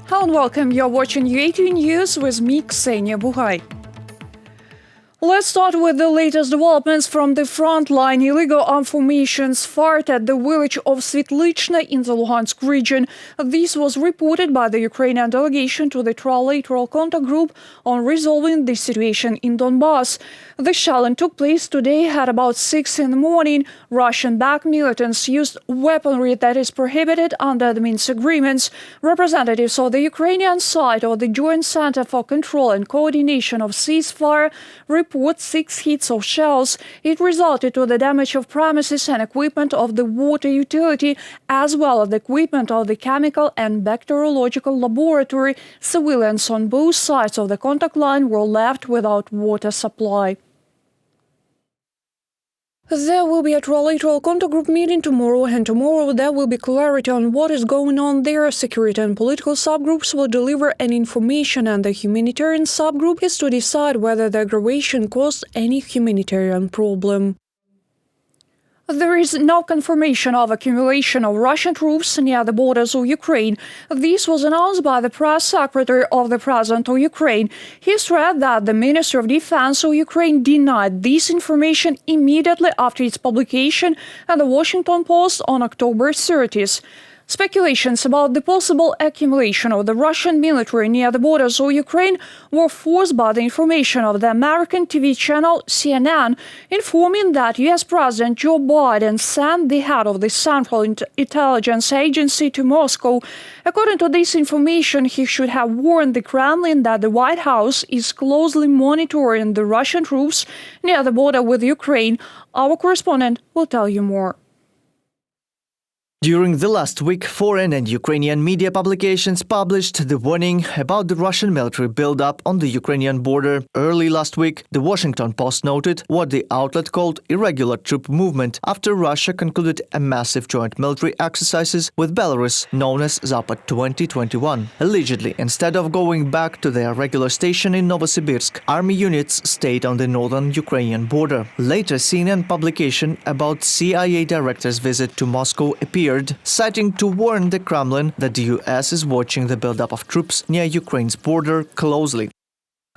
Hello and welcome. You're watching UATV News with me, Ksenia Buhai. Let's start with the latest developments from the frontline. Illegal armed formations fired at the village of Svetlychne in the Luhansk region. This was reported by the Ukrainian delegation to the Trilateral Contact Group on resolving the situation in Donbass. The shelling took place today at about 6 in the morning. Russian-backed militants used weaponry that is prohibited under the Minsk agreements. Representatives of the Ukrainian side of the Joint Center for Control and Coordination of Ceasefire report 6 hits of shells. It resulted to the damage of premises and equipment of the water utility, as well as the equipment of the chemical and bacteriological laboratory. Civilians on both sides of the contact line were left without water supply. There will be a trilateral contact group meeting tomorrow, and tomorrow there will be clarity on what is going on there. Security and political subgroups will deliver an information, and the humanitarian subgroup is to decide whether the aggravation caused any humanitarian problem. There is no confirmation of accumulation of Russian troops near the borders of Ukraine. This was announced by the press secretary of the President of Ukraine. He stressed that the Minister of Defense of Ukraine denied this information immediately after its publication at the Washington Post on October 30th. Speculations about the possible accumulation of the Russian military near the borders of Ukraine were forced by the information of the American TV channel CNN, informing that U.S. President Joe Biden sent the head of the Central Intelligence Agency to Moscow. According to this information, he should have warned the Kremlin that the White House is closely monitoring the Russian troops near the border with Ukraine. Our correspondent will tell you more. During the last week, foreign and Ukrainian media publications published the warning about the Russian military buildup on the Ukrainian border. Early last week, the Washington Post noted what the outlet called irregular troop movement after Russia concluded a massive joint military exercises with Belarus known as Zapad 2021. Allegedly, instead of going back to their regular station in Novosibirsk, army units stayed on the northern Ukrainian border. Later, CNN publication about CIA director's visit to Moscow appeared, citing to warn the Kremlin that the US is watching the buildup of troops near Ukraine's border closely.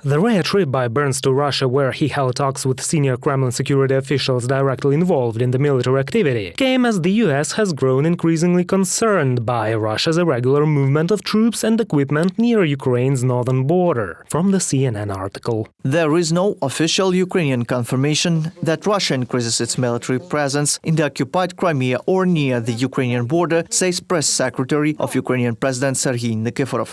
The rare trip by Burns to Russia, where he held talks with senior Kremlin security officials directly involved in the military activity, came as the US has grown increasingly concerned by Russia's irregular movement of troops and equipment near Ukraine's northern border, from the CNN article. There is no official Ukrainian confirmation that Russia increases its military presence in the occupied Crimea or near the Ukrainian border, says press secretary of Ukrainian President Serhiy Nykyforov.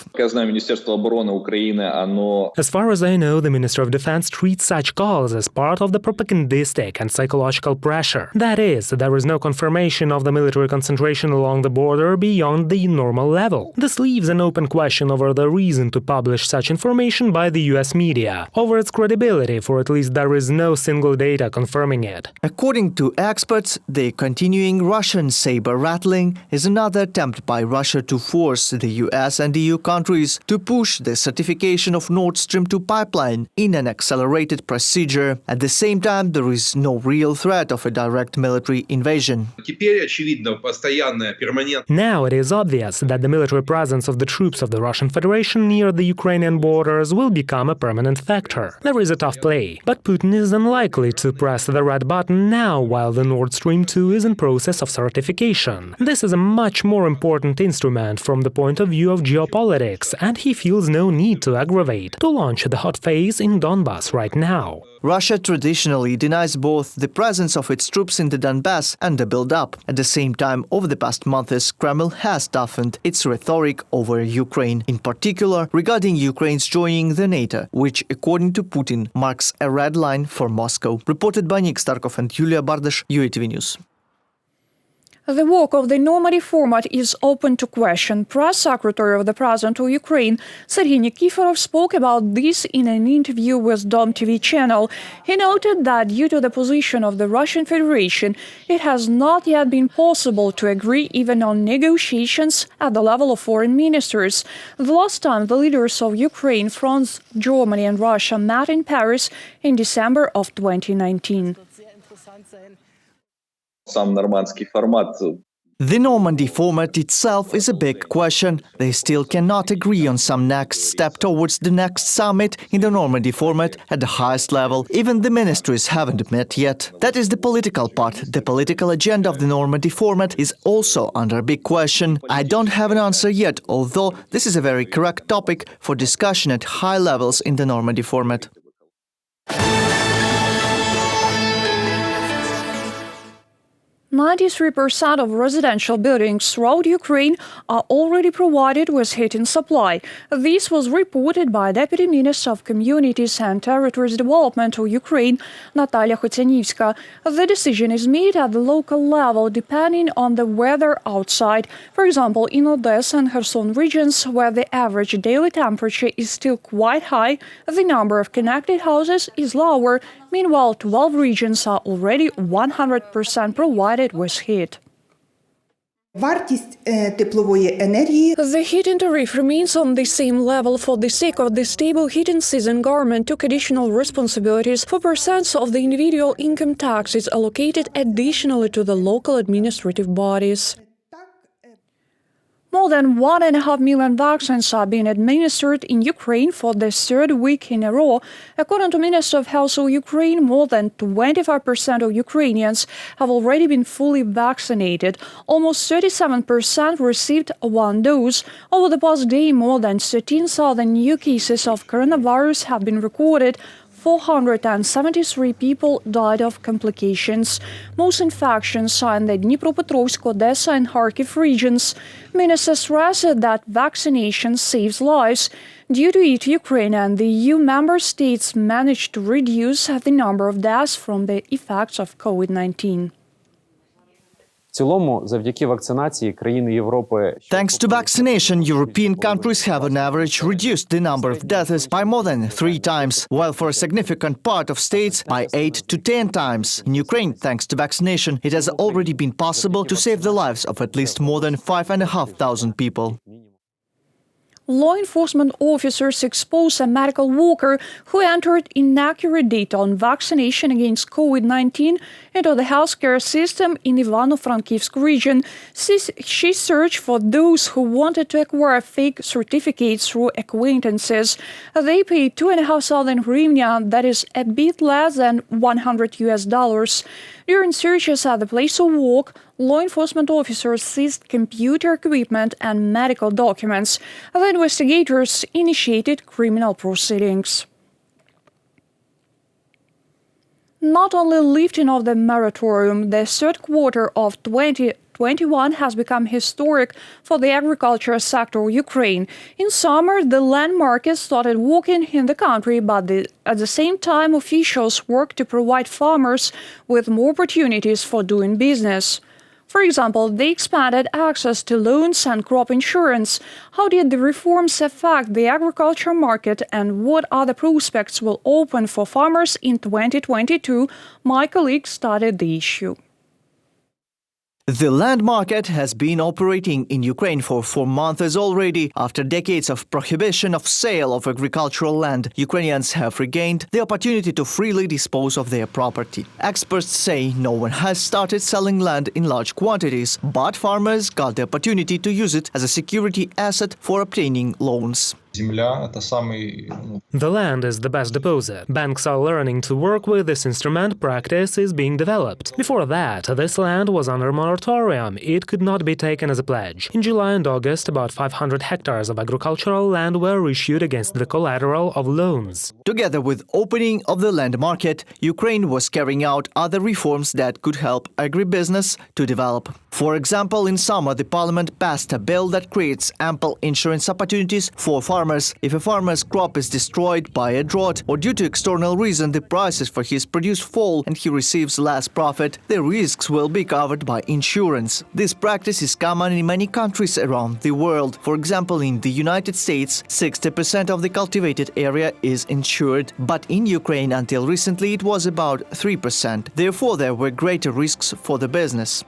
As far as I know, the Minister of Defense treats such calls as part of the propagandistic and psychological pressure. That is, there is no confirmation of the military concentration along the border beyond the normal level. This leaves an open question over the reason to publish such information by the US media, over its credibility, for at least there is no single data confirming it. According to experts, the continuing Russian saber-rattling is another attempt by Russia to force the US and EU countries to push the certification of Nord Stream 2 pipeline in an accelerated procedure. At the same time, there is no real threat of a direct military invasion. Now it is obvious that the military presence of the troops of the Russian Federation near the Ukrainian borders will become a permanent factor. There is a tough play, but Putin is unlikely to press the red button now while the Nord Stream 2 is in process of certification. This is a much more important instrument from the point of view of geopolitics, and he feels no need to aggravate, to launch the hot phase in Donbass right now. Russia traditionally denies both the presence of its troops in the Donbass and the build-up. At the same time, over the past months, Kremlin has toughened its rhetoric over Ukraine, in particular regarding Ukraine's joining the NATO, which, according to Putin, marks a red line for Moscow. Reported by Nick Starkov and Yulia Bardash, UATV News. The work of the Normandy format is open to question. Press Secretary of the President of Ukraine, Serhiy Nykyforov, spoke about this in an interview with Dom TV channel. He noted that due to the position of the Russian Federation, it has not yet been possible to agree even on negotiations at the level of foreign ministers. The last time the leaders of Ukraine, France, Germany and Russia met in Paris in December of 2019. Сам нормандский формат The Normandy format itself is a big question. They still cannot agree on some next step towards the next summit in the Normandy format at the highest level. Even the ministries haven't met yet. That is the political part. The political agenda of the Normandy format is also under big question. I don't have an answer yet, although this is a very correct topic for discussion at high levels in the Normandy format. 93% of residential buildings throughout Ukraine are already provided with heating supply. This was reported by Deputy Minister of Communities and Territories Development of Ukraine, Nykyforov Khostianivska. The decision is made at the local level depending on the weather outside. For example, in Odessa and Kherson regions, where the average daily temperature is still quite high, the number of connected houses is lower. Meanwhile, 12 regions are already 100% provided with heat. The heating tariff remains on the same level for the sake of the stable heating season. Government took additional responsibilities for percents of the individual income taxes allocated additionally to the local administrative bodies. More than 1.5 million vaccines are being administered in Ukraine for the third week in a row. According to Minister of Health of Ukraine, more than 25% of Ukrainians have already been fully vaccinated. Almost 37% received one dose. Over the past day, more than 13,000 new cases of coronavirus have been recorded. 473 people died of complications. Most infections are in the Dnipropetrovsk, Odessa and Kharkiv regions. Minister stressed that vaccination saves lives. Due to it, Ukraine and the EU member states managed to reduce the number of deaths from the effects of COVID-19. Thanks to vaccination, European countries have on average reduced the number of deaths by more than 3 times, while for a significant part of states by 8 to 10 times. In Ukraine, thanks to vaccination, it has already been possible to save the lives of at least more than 5,500 people. Law enforcement officers exposed a medical worker who entered inaccurate data on vaccination against COVID-19 into the healthcare system in Ivano-Frankivsk region. She searched for those who wanted to acquire fake certificates through acquaintances. They paid 2,500 hryvnia, that is a bit less than $100. During searches at the place of work, law enforcement officers seized computer equipment and medical documents. The investigators initiated criminal proceedings. Not only lifting of the moratorium, the third quarter of 2021 has become historic for the agriculture sector of Ukraine. In summer, the land market started working in the country, but at the same time, officials worked to provide farmers with more opportunities for doing business. For example, they expanded access to loans and crop insurance. How did the reforms affect the agriculture market and what other prospects will open for farmers in 2022? My colleague studied the issue. The land market has been operating in Ukraine for 4 months already. After decades of prohibition of sale of agricultural land, Ukrainians have regained the opportunity to freely dispose of their property. Experts say no one has started selling land in large quantities, but farmers got the opportunity to use it as a security asset for obtaining loans. The land is the best deposit. Banks are learning to work with this instrument. Practice is being developed. Before that, this land was under moratorium. It could not be taken as a pledge. In July and August, about 500 hectares of agricultural land were issued against the collateral of loans. Together with opening of the land market, Ukraine was carrying out other reforms that could help agribusiness to develop. For example, in summer, the parliament passed a bill that creates ample insurance opportunities for farmers. If a farmer's crop is destroyed by a drought or due to external reason the prices for his produce fall and he receives less profit, the risks will be covered by insurance. This practice is common in many countries around the world. For example, in the United States, 60% of the cultivated area is insured, but in Ukraine until recently it was about 3%. Therefore, there were greater risks for the business.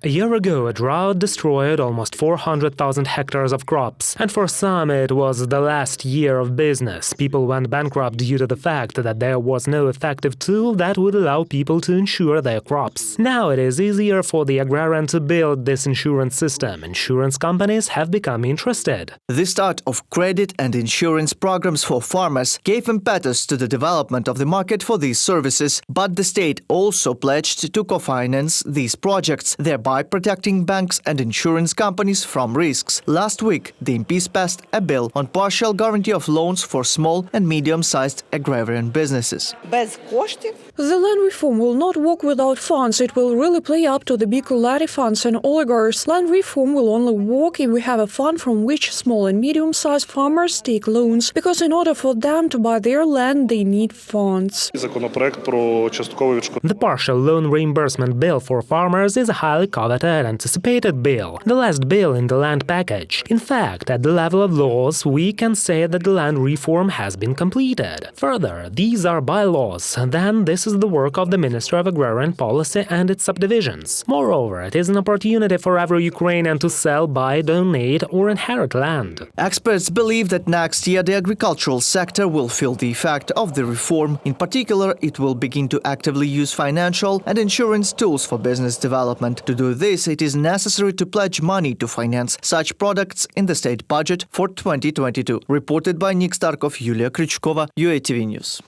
A year ago, a drought destroyed almost 400,000 hectares hectares of crops. And for some, it was the last year of business. People went bankrupt due to the fact that there was no effective tool that would allow people to insure their crops. Now it is easier for the agrarian to build this insurance system. Insurance companies have become interested. The start of credit and insurance programs for farmers gave impetus to the development of the market for these services, but the state also pledged to co-finance these projects, thereby protecting banks and insurance companies from risks. Last week, the MPs passed a bill on partial guarantee of loans for small and medium-sized agrarian businesses. The land reform will not work without funds. It will really play up to the big lottery funds and oligarchs. Land reform will only work if we have a fund from which small and medium-sized farmers take loans, because in order for them to buy their land, they need funds. The partial loan reimbursement bill for farmers is a highly coveted, anticipated bill, the last bill in the land package. In fact, at the level of laws, we can say that the land reform has been completed. Further, these are bylaws. Then this is the work of the Minister of Agrarian Policy and its subdivisions. Moreover, it is an opportunity for every Ukrainian to sell, buy, donate or inherit land. Experts believe that next year the agricultural sector will feel the effect of the reform. In particular, it will begin to actively use financial and insurance tools for business development. To do this, it is necessary to pledge money to finance such products in the state budget for 2022. Reported by Nick Starkov, Yulia Krychkova, UATV News.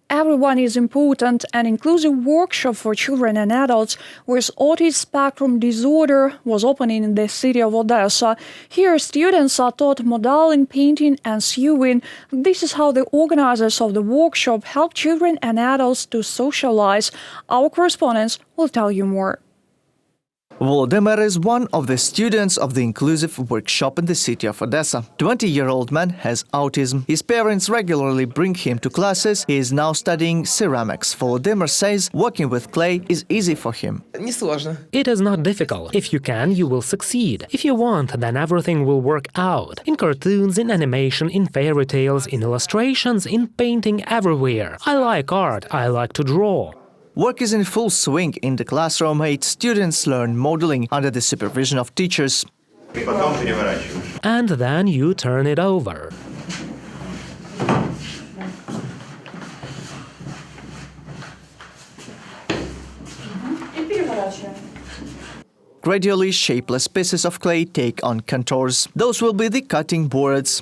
Everyone is important. An inclusive workshop for children and adults with autism spectrum disorder was opening in the city of Odessa. Here, students are taught modeling, painting and sewing. This is how the organizers of the workshop help children and adults to socialize. Our correspondents will tell you more. Volodymyr is one of the students of the inclusive workshop in the city of Odessa. 20-year-old man has autism. His parents regularly bring him to classes. He is now studying ceramics. Volodymyr says working with clay is easy for him. It is not difficult. If you can, you will succeed. If you want, then everything will work out. In cartoons, in animation, in fairy tales, in illustrations, in painting, everywhere. I like art. I like to draw. Work is in full swing in the classroom. 8 students learn modeling under the supervision of teachers. And then you turn it over. Gradually, shapeless pieces of clay take on contours. Those will be the cutting boards.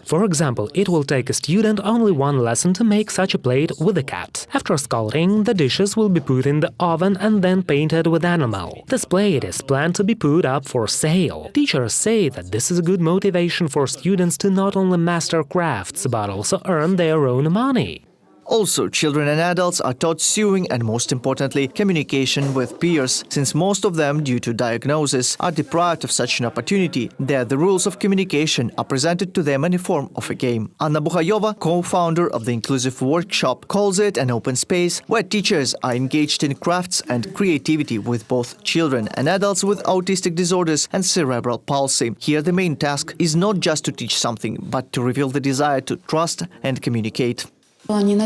For example, it will take a student only one lesson to make such a plate with a cat. After sculpting, the dishes will be put in the oven and then painted with animal. This plate is planned to be put up for sale. Teachers say that this is a good motivation for students to not only master crafts, but also earn their own money. Also, children and adults are taught sewing and, most importantly, communication with peers. Since most of them, due to diagnosis, are deprived of such an opportunity, there the rules of communication are presented to them in the form of a game. Anna Bukhayova, co-founder of the Inclusive Workshop, calls it an open space where teachers are engaged in crafts and creativity with both children and adults with autistic disorders and cerebral palsy. Here the main task is not just to teach something, but to reveal the desire to trust and communicate. Even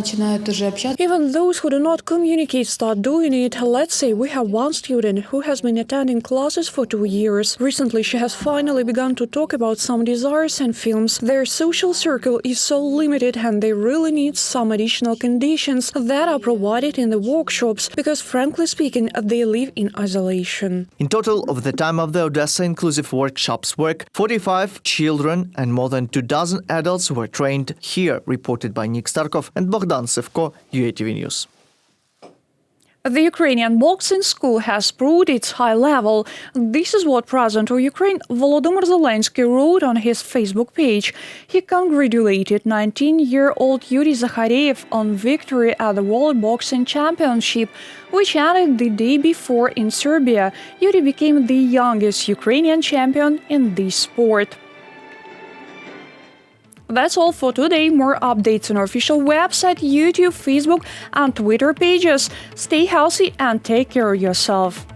those who do not communicate start doing it. Let's say we have one student who has been attending classes for 2 years. Recently, she has finally begun to talk about some desires and films. Their social circle is so limited and they really need some additional conditions that are provided in the workshops because, frankly speaking, they live in isolation. In total, over the time of the Odessa Inclusive Workshop's work, 45 children and more than 24 adults were trained here, reported by Nick Starkov and Bogdan Sevko, UATV News. The Ukrainian boxing school has proved its high level. This is what President of Ukraine Volodymyr Zelensky wrote on his Facebook page. He congratulated 19-year-old Yuri Zakhareev on victory at the World Boxing Championship, which ended the day before in Serbia. Yuri became the youngest Ukrainian champion in this sport. That's all for today. More updates on our official website, YouTube, Facebook and Twitter pages. Stay healthy and take care of yourself.